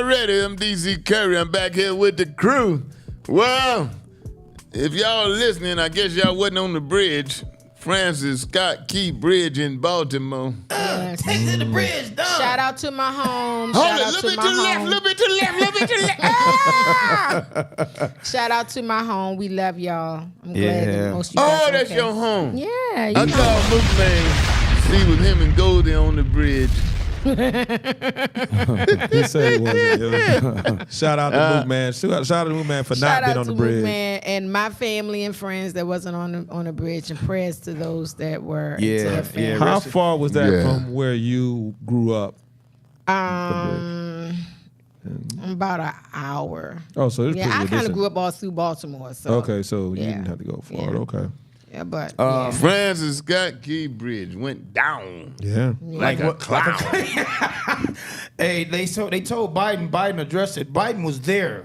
already. I'm DC Curry. I'm back here with the crew. Well, if y'all listening, I guess y'all wasn't on the bridge. Francis Scott Key Bridge in Baltimore. Take it to the bridge, done. Shout out to my home. Hold Shout it, out little to bit my to the left, home. little bit to the left, little bit to the left. Shout out to my home. We love y'all. I'm glad that most of you guys Oh, are that's okay. your home. Yeah. I You know. called Mook Man. See with him and Goldie on the bridge. He said it wasn't. Shout out to Mook Man. Shout out to Mook Man for not being on the bridge. Man and my family and friends that wasn't on the bridge, and prayers to those that were. and to Yeah, their family. How far was that Yeah. from where you grew up? About an hour. Oh, so it's Yeah, I pretty kind of distant. grew up all through Baltimore. So Okay, so you yeah. didn't have to go far. Yeah. Okay. Yeah, but Francis Scott Key Bridge went down Yeah. like a cloud. Hey, they told Biden addressed it. Biden was there.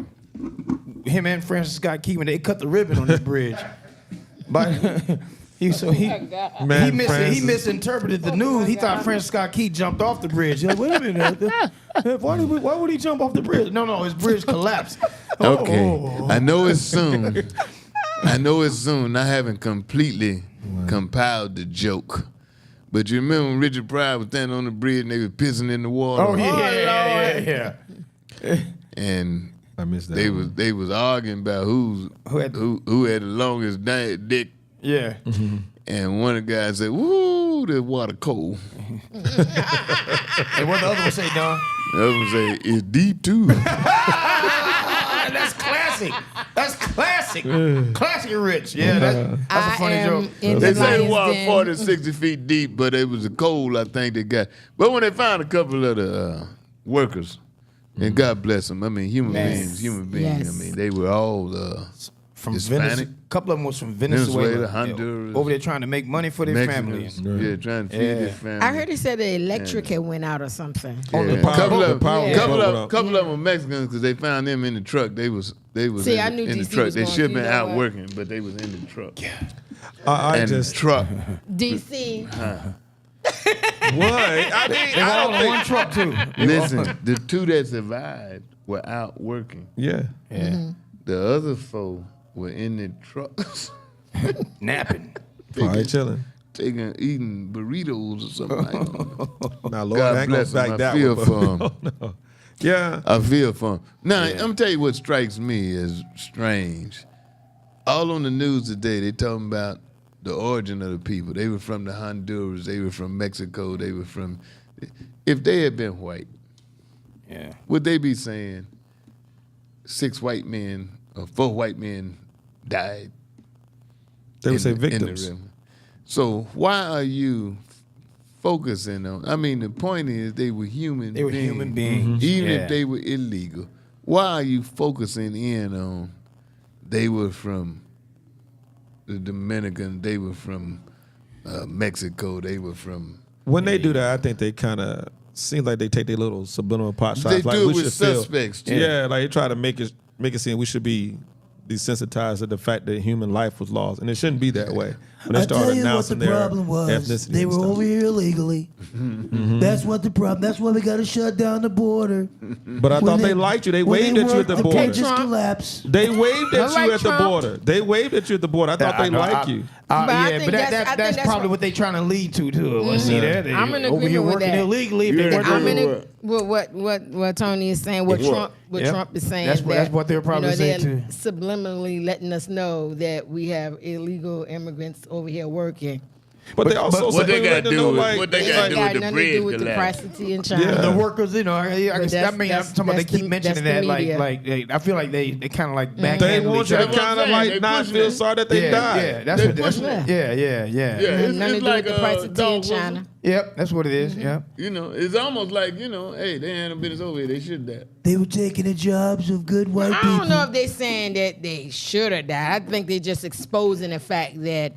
Him and Francis Scott Key when they cut the ribbon on the bridge. Biden, he Man, he Francis- misinterpreted the news. He thought Francis Scott Key jumped off the bridge. He's like, wait a minute, why would he jump off the bridge? No, his bridge collapsed. Okay, I know it's soon. I haven't completely compiled the joke. But you remember when Richard Pryor was standing on the bridge and they were pissing in the water? Oh yeah. And I missed that. they was arguing about who had the longest dick. Yeah. And one of the guys said, "Woo, the water cold." And what the other one say, Don? The other one say, "It's deep too." That's classic. That's classic. Classic Rich. Yeah, that's a funny joke. They say the water 40 to 60 feet deep, but it was a cold, I think they got. But when they found a couple of the workers, and God bless them, I mean, human beings. Yes. I mean, they were all From Hispanic. Venezuela. A couple of them was from Venezuela. Honduras. Over there trying to make money for their Mexicans. family. Yeah, trying to feed their family. I heard he said the electric had went out or something. Yeah. the power- couple the of power was couple broken of up. couple of them were Mexicans because they found them in the truck. They was See, I knew in the DC truck. was They going should have through been that out one. working, but they was in the truck. Yeah. I And just truck. DC. what? I mean, They were I all don't in one think. truck too. Listen, the two that survived were out working. Yeah. Yeah. The other four were in the trucks, Napping. Probably chilling. eating burritos or something. I don't know. Now, Lord, I God ain't gonna bless them. back I that feel one. for them. But, no. Yeah. I feel for them. Now, I'm gonna tell you what strikes me as strange. All on the news today, they talking about the origin of the people. They were from the Honduras. They were from Mexico. They were from. If they had been white, Yeah. would they be saying 6 white men or 4 white men died? They would in say the- in the victims. river? So why are you focusing on? I mean, the point is they were human. They were beings, human beings. even Yeah. if they were illegal. Why are you focusing in on? They were from the Dominican. They were from Mexico. They were from. When they do that, I think they kind of seem like they take their little subliminal pot shots. They like do it we with should feel- suspects, too. Yeah, like they try to make it seem we should be desensitized to the fact that human life was lost, and it shouldn't be that way. When they I start tell you what the announcing their problem was. ethnicity They and were stuff. over here illegally. That's what the problem. That's why we got to shut down the border. But I thought they liked you. They when waved they at you at worked, the the border. page just collapsed. They waved at All you right, at the Trump. border. They waved at you at the border. I thought they liked you. But I Yeah, think but I think that's that's probably what- what they trying to lead to too. Well, see that? They I'm in over here agreement with working that. illegally. If they Yeah, weren't I'm doing in it. what Tony is saying. What Trump Yep. is saying. That's what they're probably they're saying, too. subliminally letting us know that we have illegal immigrants over here working. But they also what they let got to them do know, with like, what they It got ain't to do got with the nothing to bridge do with the collapse? prosperity in China. Yeah. The workers, I that's- mean, I'm talking about they that's keep the- mentioning that's that, the like, media. I feel like they kind of like they backhanding want each you to other. That's what kind I'm of saying. They like not pushing feel it. sorry that they Yeah, died. yeah, that's They what. That's, pushing it. yeah. Yeah, Nothing to it's do like with the price of tea Dog in Wilson. China. Yep, that's what it is. Yeah. You know, it's almost like, hey, they ain't no business over here. They should die. They were taking the jobs of good white I people. don't know if they're saying that they should have died. I think they're just exposing the fact that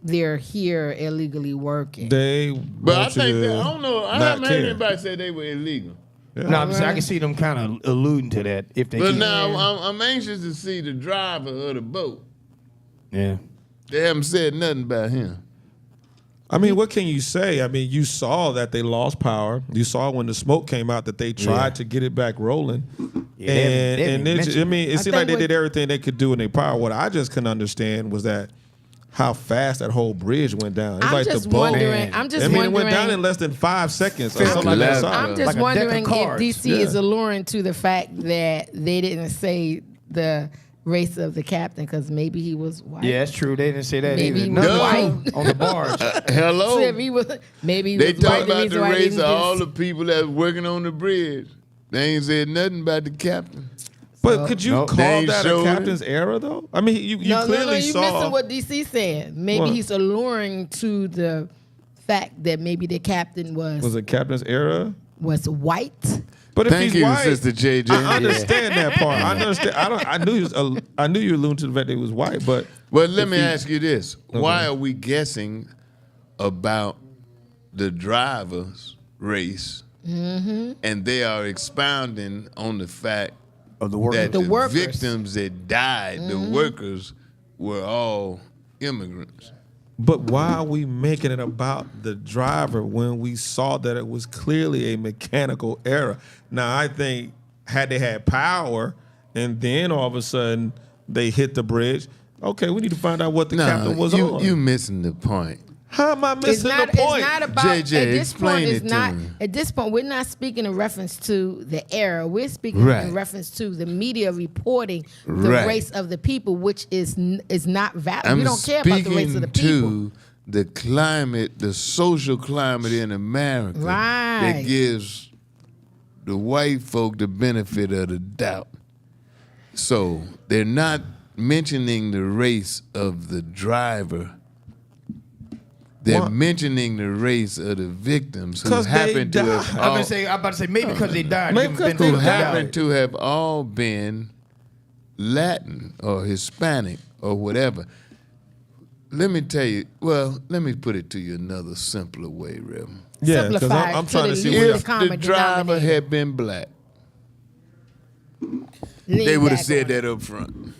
they're here illegally working. They But I want you think to that, I don't know. I not haven't heard care. anybody say they were illegal. No, I'm saying I can see them kind of alluding to that if they. But keep- now I'm anxious to see the driver of the boat. Yeah. They haven't said nothing about him. I mean, what can you say? I mean, you saw that they lost power. You saw when the smoke came out that they tried to get it back rolling. they And I mean, it seemed like they did everything they could do in their power. What I just couldn't understand was that how fast that whole bridge went down. It's like the boat. I'm just I mean, wondering. it went down in less than 5 seconds or something like like that. I'm just Like a wondering deck of if cards. DC is alluring to the fact that they didn't say the race of the captain because maybe he was white. Yeah, that's true. They didn't say that Maybe either. he was Nothing white. on the barge. Hello. So if he was, maybe he They was talk white. about the race of all the the people that was working on the bridge. They ain't said nothing about the captain. But could you Nope. They call ain't that a showed it. captain's error, though? I mean, you no, clearly you saw. missing what DC said. Maybe What? he's alluring to the fact that maybe the captain Was it captain's error? was white. But if Thank he's you, white, Sister JJ. I understand that part. I understand. I knew you were alluding to the fact that he was white, but Well, let me ask you this. Why are we guessing about the driver's race and they are expounding on the fact Of the workers. that The the workers. victims that died, the workers, were all immigrants? But why are we making it about the driver when we saw that it was clearly a mechanical error? Now, I think had they had power and then all of a sudden they hit the bridge, okay, we need to find out what the captain was on. you missing the point. How am I missing the point? It's not about JJ, at this explain point. it It's to not me. at this point. We're not speaking in reference to the error. We're speaking Right. in reference to the media reporting the Right. race of the people, which is not valid. I'm We don't care about the race of the speaking people. to the climate, the social climate in America Right. that gives the white folk the benefit of the doubt. So they're not mentioning the race of the driver. They're What? mentioning the race of the victims who 'Cause they happen to died. have I'm all, about to say maybe because they died. Maybe give because them they who benefit of the happen doubt. to have all been Latin or Hispanic or whatever. Let me tell you. Well, let me put it to you another simpler way, Reverend. Yeah, because Simplified I'm to trying to the see least where If the common driver denominator. had been black, Lean they would have back said on it. that up front.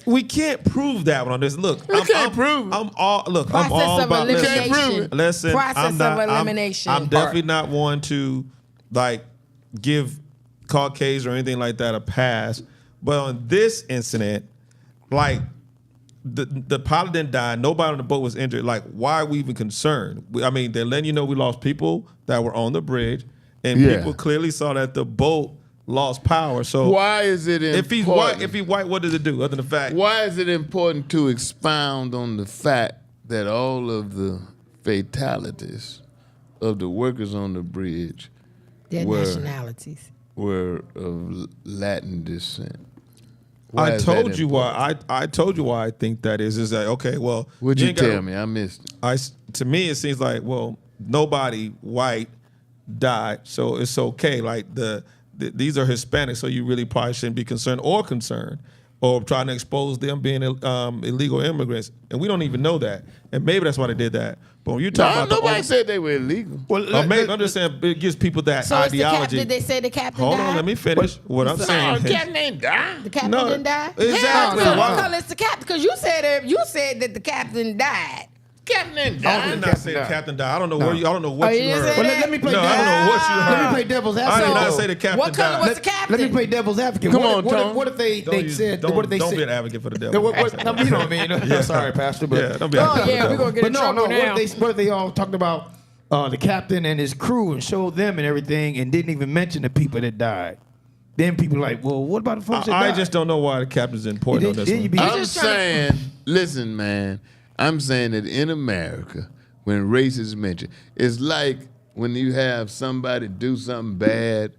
we can't prove that one on this. Look, can't prove it. I'm all look. Process I'm all of about elimination. prove it. Listen, Process I'm not, of elimination. I'm definitely not one to like give Caucasians or anything like that a pass. But on this incident, like the pilot didn't die. Nobody on the boat was injured. Like, why are we even concerned? I mean, they're letting you know we lost people that were on the bridge, and Yeah. people clearly saw that the boat lost power. So Why is it important? if he's white, what does it do other than the fact? Why is it important to expound on the fact that all of the fatalities of the workers on the bridge Their were- nationalities. were of Latin descent? I is that told you important? why. I told you why I think that is. Is that okay? Well, What'd you ain't gotta- tell me? I missed it. To me, it seems like nobody white died, so it's okay. Like these are Hispanics, so you really probably shouldn't be concerned or trying to expose them being illegal immigrants, and we don't even know that. And maybe that's why they did that. But when you talk about Nobody said they were illegal. maybe I'm just saying it gives people that So it's the ideology. captain. Did they say the captain Hold died? on, let me finish. What I'm saying. is- Captain ain't died. The captain No, didn't die. exactly. So Why- what color is the captain? Because you said that the captain died. Captain ain't I died. did not say the captain died. I don't know where I don't know Oh, what you you didn't heard. say Well, that? let me play No, I don't know what you heard. Let me play devil's I advocate. did not So, say the captain what color died. was the captain? Let me play devil's advocate. Come on, Tom. What if they Don't said? don't, What if they don't said? be an advocate for the devil. No, you know what I mean. Sorry, Pastor, but Yeah, don't be an Oh advocate for yeah, the we're devil. gonna get but in no, trouble no. now. What if they all talked about the captain and his crew and showed them and everything and didn't even mention the people that died? Then people like, well, what about the folks that I died? just don't know why the captain's important on this Then one. you be- I'm just trying to- saying, listen, man. I'm saying that in America, when race is mentioned, it's like when you have somebody do something bad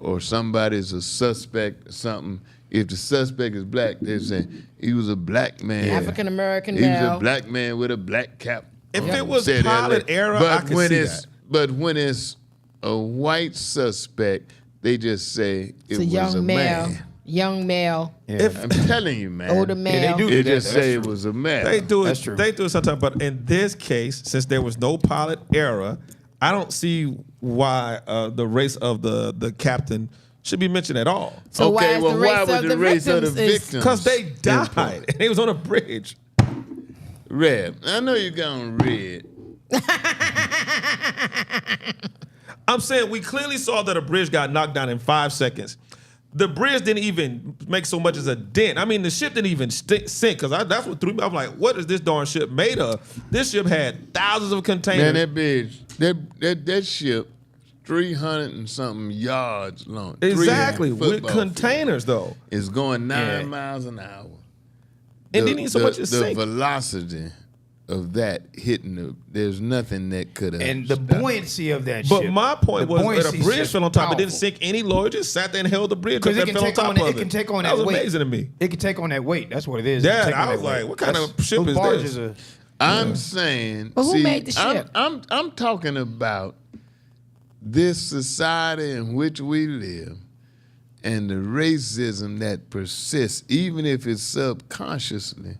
or somebody's a suspect or something. If the suspect is black, they say he was a black man. African American He was male. a black man with a black cap. If it was Said that pilot like- error, but I could when see it's that. but when it's a white suspect, they just say it It's a was young a male. man. Young male. If I'm telling you, man. Older male. do. They That's just say true. it was a man. they do it, That's true. they do it sometimes. But in this case, since there was no pilot error, I don't see why the race of the captain should be mentioned at all. So why okay, is well, the race why of would the the race of the victims is- victims? Because they died important? and they was on a bridge. Reb, I know you're going to read, I'm saying we clearly saw that a bridge got knocked down in 5 seconds. The bridge didn't even make so much as a dent. I mean, the ship didn't even sink because that's what threw me. I'm like, what is this darn ship made of? This ship had thousands of containers. Man, that bridge, that ship, 300 and something yards long. Exactly, 300 with containers though. It's going 9 miles an hour. And didn't even so much as the sink. velocity of that hitting there's nothing that could have. And the buoyancy of that But ship. my point the was that buoyancy a bridge is fell on top. It didn't powerful. sink any lower. It just sat there and held the bridge Because that it can fell on take top on of it can take on that that was weight. amazing to me. It can take on that weight. That's what it is. Yeah, It can take I on was that like, weight. what kind of ship those is barges this? I'm saying. But who see, made the ship? I'm talking about this society in which we live and the racism that persists, even if it's subconsciously.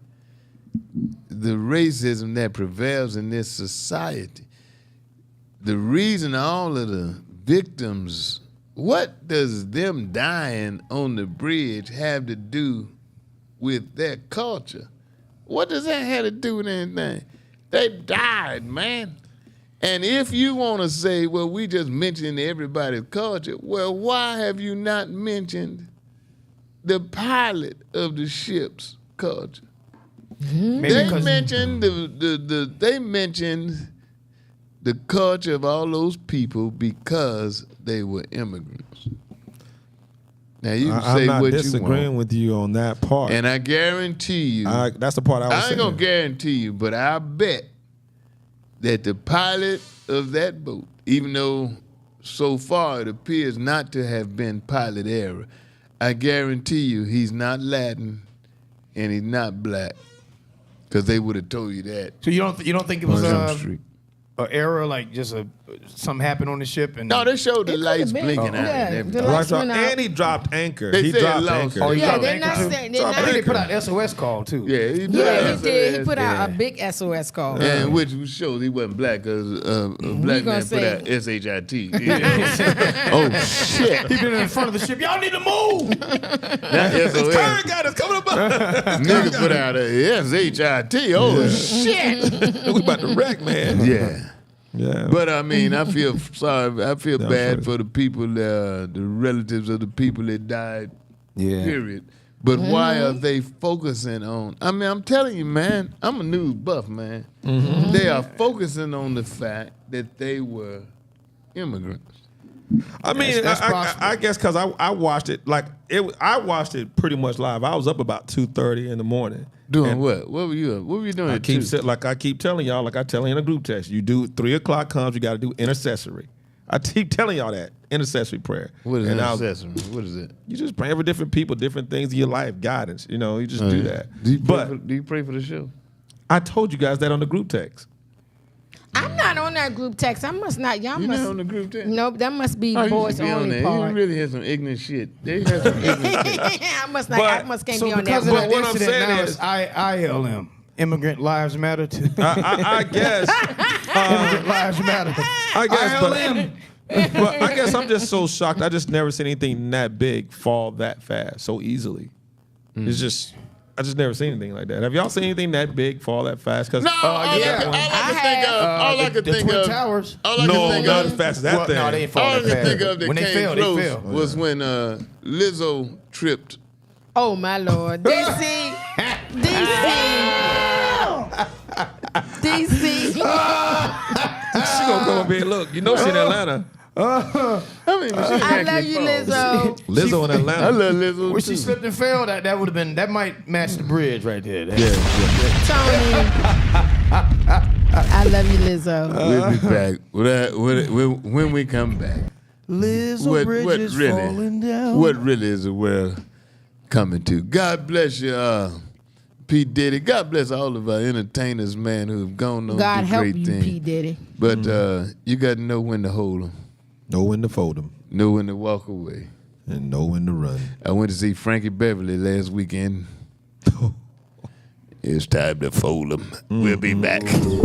The racism that prevails in this society. The reason all of the victims, what does them dying on the bridge have to do with their culture? What does that have to do with anything? They died, man. And if you want to say, well, we just mentioned everybody's culture, well, why have you not mentioned the pilot of the ship's culture? They mentioned they mentioned the culture of all those people because they were immigrants. Now you can I'm say not what you disagreeing want, with you on that part. and I guarantee you, That's the part I was I saying. ain't gonna guarantee you, but I bet that the pilot of that boat, even though so far it appears not to have been pilot error, I guarantee you he's not Latin and he's not black. Because they would have told you that. So you don't think it was on Jump Street. an error, like just something happened on the ship and No, they showed the It lights could've been. blinking out Yeah, and the everything. lights Right, went out. and he dropped anchor. They He said dropped lost. anchor. Oh, he Yeah, dropped they're anchor not too? saying. Drop I think they anchor. put out an SOS call too. Yeah, he put Yeah, out he did. He SOS, put out a yeah. big SOS call. And which should he wasn't black because a black gonna man say- put out SHIT. Yeah. Oh shit! He been in front of the ship. Y'all need to move. That SOS. Turn got us coming up. Nigga put out a SHIT. Oh shit! We about to wreck, man. Yeah. Yeah. But I mean, I feel sorry. I feel Yeah, bad sure. for the people, the relatives of the people that died. Yeah. Period. But why are they focusing on? I mean, I'm telling you, man. I'm a news buff, man. They are focusing on the fact that they were immigrants. I mean, That's I possible. guess because I watched it I watched it pretty much live. I was up about 2:30 in the morning. Doing And what? What were you up? What were you doing? I at keep 2? I keep telling y'all, like I tell you in a group text, you do 3 o'clock comes, you got to do intercessory. I keep telling y'all that intercessory prayer. What is And I was- intercessory? What is it? You just praying for different people, different things in your life, guidance. You know, you just do that. Do you pray But for, do you pray for the show? I told you guys that on the group text. I'm not on that group text. I must not. Y'all You must. not on the group text? Nope, that must be Oh, you boys should be on only there. part. You really had some ignorant shit. They had some ignorant shit. I must not. But- I must can't So be on because that. of But that what I'm incident saying now is- is ILM. Immigrant lives matter too. I guess. Immigrant lives matter. I guess. ILM. But I guess I'm just so shocked. I just never seen anything that big fall that fast so easily. It's just. I just never seen anything like that. Have y'all seen anything that big fall that fast? Because No, all I yeah. could I think of, all I could the think Twin of, Towers. all I could no, think not of, as fast as that Well, thing. no, they ain't fall all I that could fast. think of that When they came fell, close they fell. was when Lizzo tripped. Oh my lord, DC, DC. She gonna come up here and look. You know she in Atlanta. I mean, I love you, Lizzo. Lizzo in I Atlanta. love Lizzo When too. she slipped and fell, that would have been, that might match the bridge right there. That- Tony. I love you, Lizzo. We'll be back when we come back. Lizzo Bridge is falling down. What really is the world coming to? God bless you, P. Diddy. God bless all of our entertainers, man, who have gone on God to do help great you, things. P. Diddy. But you got to know when to hold them, Know when to fold them know when to walk away. and know when to run. I went to see Frankie Beverly last weekend. It's time to fold them. We'll be back.